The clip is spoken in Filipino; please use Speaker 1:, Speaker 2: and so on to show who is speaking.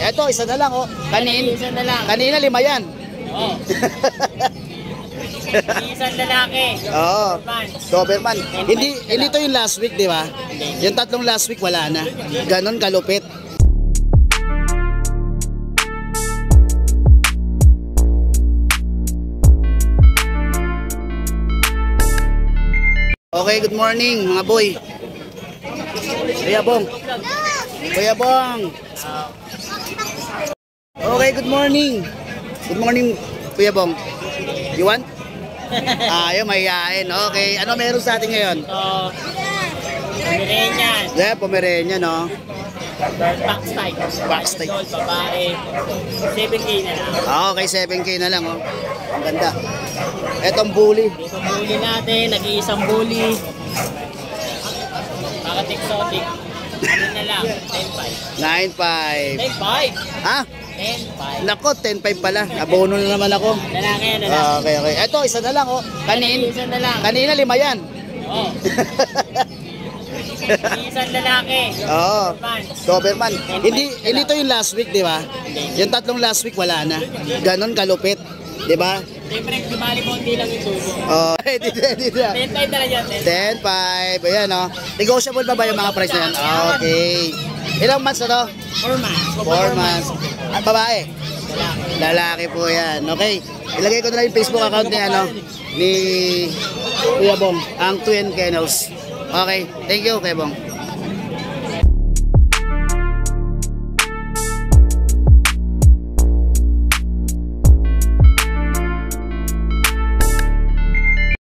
Speaker 1: Ito, isa na lang, oh.
Speaker 2: Isa na lang.
Speaker 1: Kanina, 5 yan.
Speaker 2: Oo. Isang lalaki.
Speaker 1: Oo. Doberman.
Speaker 2: Hindi
Speaker 1: Hindi to yung last week, di ba? Yung 3 last week, wala na. Ganon kalupit. Okay, good morning mga boy. Kuya Bong. Kuya Bong. Okay, good morning. Good morning, Kuya Bong. You want? Ayaw, mahihain. Okay, ano meron sa atin ngayon?
Speaker 2: Pomeranian.
Speaker 1: Yeah, Pomeranian, no?
Speaker 2: Backstyle.
Speaker 1: Backstyle.
Speaker 2: Babae. 7K na lang.
Speaker 1: Okay, 7K na lang, oh. Ang ganda. Etong bully.
Speaker 2: Dito bully natin. Nag-iisang bully. Bakit exotic? Ano na lang? 10.5.
Speaker 1: 9.5.
Speaker 2: 10.5?
Speaker 1: Ha?
Speaker 2: 10.5.
Speaker 1: Nako, 10.5 pala. Abono na naman ako.
Speaker 2: Lalaki yan, lalaki.
Speaker 1: Okay, okay. Ito, isa na lang, oh.
Speaker 2: Isa na lang.
Speaker 1: Kanina 5 yan.
Speaker 2: Oo. Isang lalaki.
Speaker 1: Oo. Doberman.
Speaker 2: Hindi
Speaker 1: Hindi to yung last week, di ba? Yung 3 last week, wala na. Ganon kalupit. Di ba?
Speaker 2: Siyempre, dumali mo hindi lang yung tubo.
Speaker 1: Oh, dito.
Speaker 2: 10.5 na lang yan.
Speaker 1: 10.5. Ayan, oh. Negotiable ba yung mga price na yan? Okay. Ilang months na to?
Speaker 2: 4 months.
Speaker 1: 4 months. At babae?
Speaker 2: Lalaki.
Speaker 1: Lalaki po yan. Okay. Ilagay ko na lang yung Facebook account ni ni Kuya Bong, ang Twin Kennels. Okay. Thank you, Kuya Bong.